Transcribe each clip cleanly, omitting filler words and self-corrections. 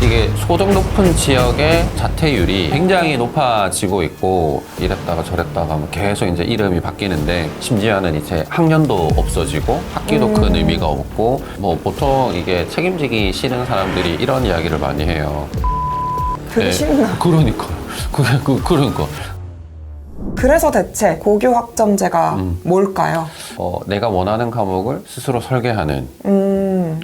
이게 소득 높은 지역의 자퇴율이 굉장히 높아지고 있고 이랬다가 저랬다가 뭐 계속 이제 이름이 바뀌는데 심지어는 이제 학년도 없어지고 학기도 큰 의미가 없고 뭐 보통 이게 책임지기 싫은 사람들이 이런 이야기를 많이 해요. 그게 싫나? 그러니까. 그러니까. 그래서 대체 고교 학점제가 뭘까요? 내가 원하는 과목을 스스로 설계하는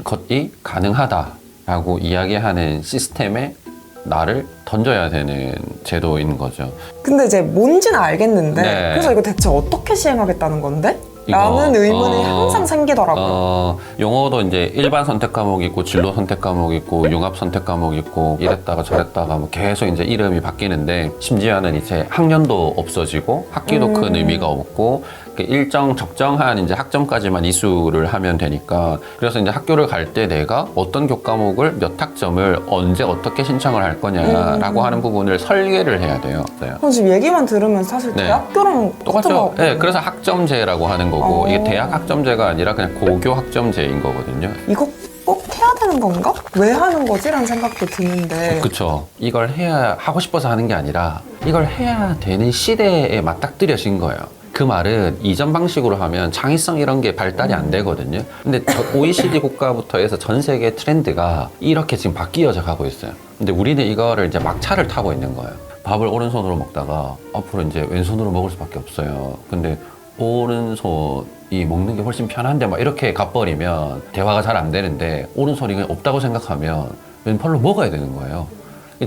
것이 가능하다라고 이야기하는 시스템에 나를 던져야 되는 제도인 거죠. 근데 이제 뭔지는 알겠는데 네. 그래서 이거 대체 어떻게 시행하겠다는 건데? 이거, 라는 의문이 항상 생기더라고요. 용어도 이제 일반 선택 과목 있고 진로 선택 과목 있고 융합 선택 과목 있고 이랬다가 저랬다가 뭐 계속 이제 이름이 바뀌는데 심지어는 이제 학년도 없어지고 학기도 큰 의미가 없고 일정 적정한 이제 학점까지만 이수를 하면 되니까 그래서 이제 학교를 갈 때 내가 어떤 교과목을 몇 학점을 언제 어떻게 신청을 할 거냐라고 하는 부분을 설계를 해야 돼요. 그럼 지금 얘기만 들으면 사실 네. 대학교랑 똑같죠? 네, 그래서 학점제라고 하는 거고 이게 어. 대학 학점제가 아니라 그냥 고교 학점제인 거거든요. 이거 꼭 해야 되는 건가? 왜 하는 거지? 라는 생각도 드는데 그쵸. 이걸 해야 하고 싶어서 하는 게 아니라 이걸 해야 되는 시대에 맞닥뜨려진 거예요. 그 말은 이전 방식으로 하면 창의성 이런 게 발달이 안 되거든요. 근데 OECD 국가부터 해서 전 세계 트렌드가 이렇게 지금 바뀌어져 가고 있어요. 근데 우리는 이거를 이제 막차를 타고 있는 거예요. 밥을 오른손으로 먹다가 앞으로 이제 왼손으로 먹을 수밖에 없어요. 근데 오른손이 먹는 게 훨씬 편한데 막 이렇게 가버리면 대화가 잘 안 되는데 오른손이 그냥 없다고 생각하면 왼팔로 먹어야 되는 거예요.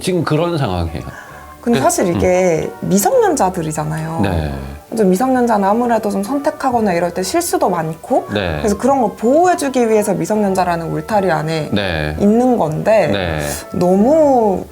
지금 그런 상황이에요. 근데 사실 이게 미성년자들이잖아요. 네. 좀 미성년자는 아무래도 좀 선택하거나 이럴 때 실수도 많고 네. 그래서 그런 걸 보호해주기 위해서 미성년자라는 울타리 안에 네. 있는 건데 네. 너무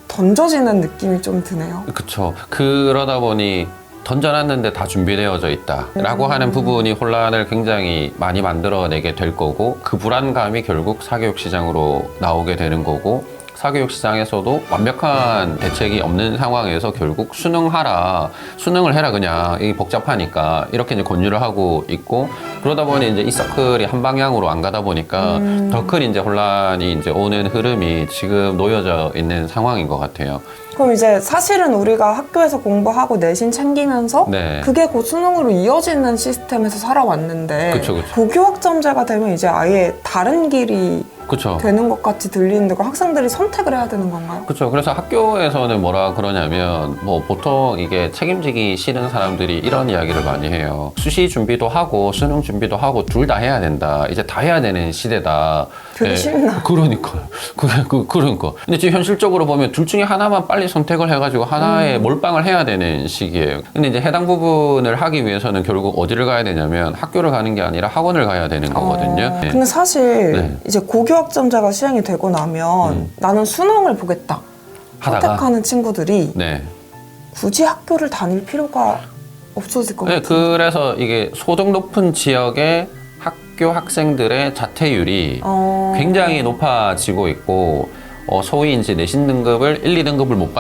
던져지는 느낌이 좀 드네요. 그쵸. 그러다 보니 던져놨는데 다 준비되어져 있다라고 하는 부분이 혼란을 굉장히 많이 만들어내게 될 거고 그 불안감이 결국 사교육 시장으로 나오게 되는 거고 사교육 시장에서도 완벽한 대책이 없는 상황에서 결국 수능을 해라 그냥 이게 복잡하니까 이렇게 이제 권유를 하고 있고 그러다 보니 이제 이 서클이 한 방향으로 안 가다 보니까 더 큰 이제 혼란이 이제 오는 흐름이 지금 놓여져 있는 상황인 것 같아요. 그럼 이제 사실은 우리가 학교에서 공부하고 내신 챙기면서 네. 그게 곧 수능으로 이어지는 시스템에서 살아왔는데 그쵸. 고교 학점제가 되면 이제 아예 다른 길이 그쵸. 되는 것 같이 들리는데 그 학생들이 선택을 해야 되는 건가요? 그렇죠. 그래서 학교에서는 뭐라 그러냐면 뭐 보통 이게 책임지기 싫은 사람들이 이런 이야기를 많이 해요. 수시 준비도 하고 수능 준비도 하고 둘 다 해야 된다. 이제 다 해야 되는 시대다. 그게 싫나? 그러니까. 그러니까. 근데 지금 현실적으로 보면 둘 중에 하나만 빨리 선택을 해가지고 하나에 몰빵을 해야 되는 시기예요. 근데 이제 해당 부분을 하기 위해서는 결국 어디를 가야 되냐면 학교를 가는 게 아니라 학원을 가야 되는 거거든요. 네. 근데 사실 네. 이제 고교 학점제가 시행이 되고 나면 나는 수능을 보겠다 하다가 선택하는 친구들이 네. 굳이 학교를 다닐 필요가 없어질 것 네, 같아요. 그래서 이게 소득 높은 지역의 학교 학생들의 자퇴율이 굉장히 높아지고 있고 소위 이제 내신 등급을 1, 2등급을 못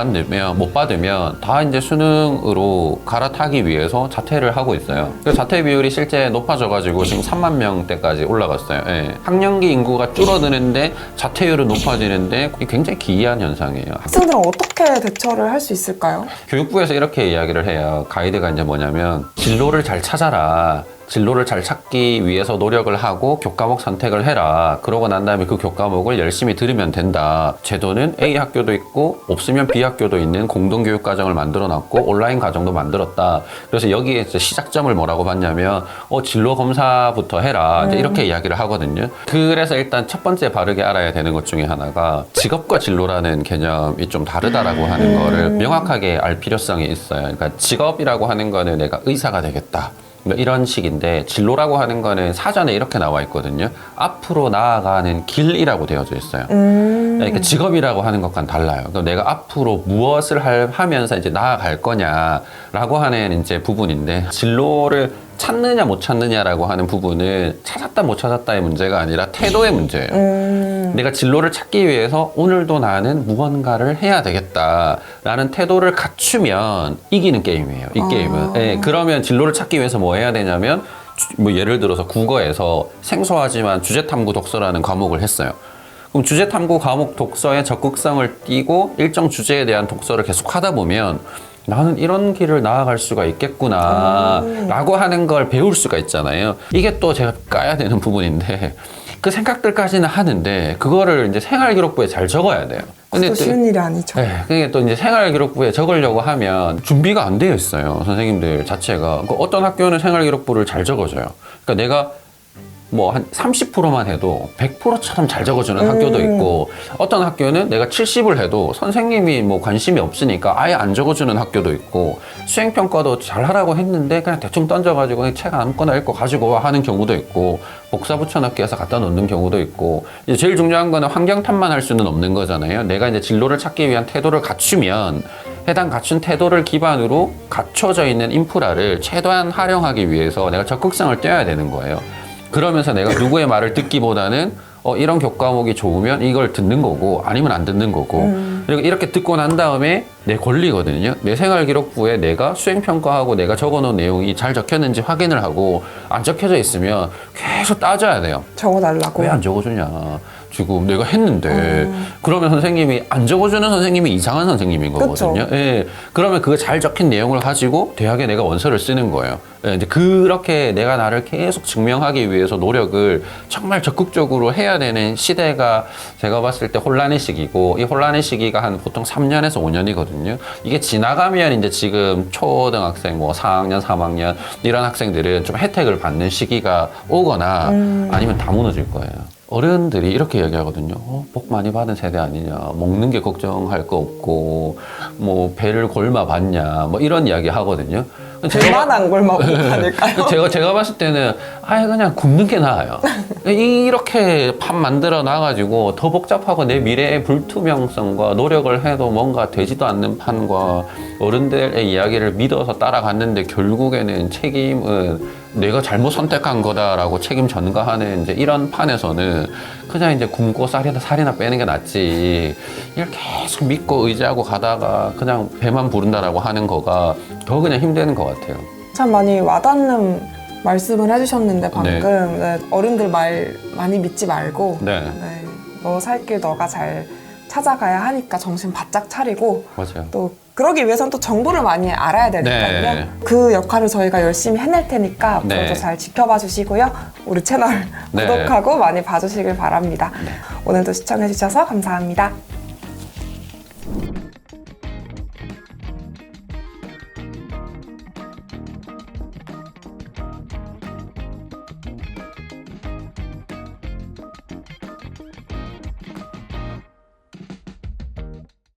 받으면 다 이제 수능으로 갈아타기 위해서 자퇴를 하고 있어요. 그래서 자퇴 비율이 실제 높아져가지고 지금 3만 명대까지 올라갔어요. 예. 학령기 인구가 줄어드는데 자퇴율은 높아지는데 이게 굉장히 기이한 현상이에요. 학생들은 어떻게 대처를 할 수 있을까요? 교육부에서 이렇게 이야기를 해요. 가이드가 이제 뭐냐면 진로를 잘 찾아라. 진로를 잘 찾기 위해서 노력을 하고 교과목 선택을 해라. 그러고 난 다음에 그 교과목을 열심히 들으면 된다. 제도는 A 학교도 있고 없으면 B 학교도 있는 공동교육 과정을 만들어 놨고 온라인 과정도 만들었다. 그래서 여기에 이제 시작점을 뭐라고 봤냐면 진로 검사부터 해라. 이제 이렇게 이야기를 하거든요. 그래서 일단 첫 번째 바르게 알아야 되는 것 중에 하나가 직업과 진로라는 개념이 좀 다르다라고 하는 거를 명확하게 알 필요성이 있어요. 그러니까 직업이라고 하는 거는 내가 의사가 되겠다. 이런 식인데 진로라고 하는 거는 사전에 이렇게 나와 있거든요. 앞으로 나아가는 길이라고 되어져 있어요. 그러니까 직업이라고 하는 것과는 달라요. 그럼 내가 앞으로 무엇을 하면서 이제 나아갈 거냐라고 하는 이제 부분인데 진로를 찾느냐 못 찾느냐라고 하는 부분은 찾았다 못 찾았다의 문제가 아니라 태도의 문제예요. 내가 진로를 찾기 위해서 오늘도 나는 무언가를 해야 되겠다라는 태도를 갖추면 이기는 게임이에요. 이 게임은. 네, 그러면 진로를 찾기 위해서 뭐 해야 되냐면 뭐 예를 들어서 국어에서 생소하지만 주제탐구 독서라는 과목을 했어요. 그럼 주제 탐구 과목 독서의 적극성을 띠고 일정 주제에 대한 독서를 계속 하다 보면 나는 이런 길을 나아갈 수가 있겠구나 라고 하는 걸 배울 수가 있잖아요. 이게 또 제가 까야 되는 부분인데 그 생각들까지는 하는데 그거를 이제 생활기록부에 잘 적어야 돼요. 그것도 쉬운 일이 아니죠. 네, 그게 또 이제 생활기록부에 적으려고 하면 준비가 안 되어 있어요. 선생님들 자체가. 어떤 학교는 생활기록부를 잘 적어줘요. 그러니까 내가 뭐 한 30%만 해도 100%처럼 잘 적어주는 학교도 있고 어떤 학교는 내가 70을 해도 선생님이 뭐 관심이 없으니까 아예 안 적어주는 학교도 있고 수행평가도 잘 하라고 했는데 그냥 대충 던져가지고 책 아무거나 읽고 가지고 와 하는 경우도 있고 복사 붙여넣기해서 갖다 놓는 경우도 있고 이제 제일 중요한 거는 환경 탓만 할 수는 없는 거잖아요. 내가 이제 진로를 찾기 위한 태도를 갖추면 해당 갖춘 태도를 기반으로 갖춰져 있는 인프라를 최대한 활용하기 위해서 내가 적극성을 떼어야 되는 거예요. 그러면서 내가 누구의 말을 듣기보다는 이런 교과목이 좋으면 이걸 듣는 거고 아니면 안 듣는 거고 그리고 이렇게 듣고 난 다음에 내 권리거든요. 내 생활기록부에 내가 수행평가하고 내가 적어놓은 내용이 잘 적혔는지 확인을 하고 안 적혀져 있으면 계속 따져야 돼요. 적어달라고. 왜 안 적어주냐. 지금 내가 했는데 그러면 선생님이 안 적어주는 선생님이 이상한 선생님인 거거든요. 예. 그러면 그 잘 적힌 내용을 가지고 대학에 내가 원서를 쓰는 거예요. 예. 이제 그렇게 내가 나를 계속 증명하기 위해서 노력을 정말 적극적으로 해야 되는 시대가 제가 봤을 때 혼란의 시기고 이 혼란의 시기가 한 보통 3년에서 5년이거든요. 이게 지나가면 이제 지금 초등학생 뭐 4학년, 3학년 이런 학생들은 좀 혜택을 받는 시기가 오거나 아니면 다 무너질 거예요. 어른들이 이렇게 얘기하거든요. 복 많이 받은 세대 아니냐. 먹는 게 걱정할 거 없고, 뭐, 배를 골마 봤냐. 뭐, 이런 이야기 하거든요. 배만 안 굶어 못 하니까요. 제가 봤을 때는 아예 그냥 굶는 게 나아요. 이렇게 판 만들어 놔가지고 더 복잡하고 내 미래의 불투명성과 노력을 해도 뭔가 되지도 않는 판과 어른들의 이야기를 믿어서 따라갔는데 결국에는 책임은 내가 잘못 선택한 거다라고 책임 전가하는 이제 이런 판에서는 그냥 이제 굶고 살이나 빼는 게 낫지. 이걸 계속 믿고 의지하고 가다가 그냥 배만 부른다라고 하는 거가 더 그냥 힘드는 것 같아요. 참 많이 와닿는 말씀을 해주셨는데 방금 네, 어른들 말 많이 믿지 말고 네. 너 살 길 너가 잘 찾아가야 하니까 정신 바짝 차리고 맞아요. 또 그러기 위해서는 또 정보를 많이 알아야 되니까요. 네. 그 역할을 저희가 열심히 해낼 테니까 앞으로도 네. 잘 지켜봐 주시고요. 우리 채널 네. 구독하고 많이 봐주시길 바랍니다. 네. 오늘도 시청해주셔서 감사합니다.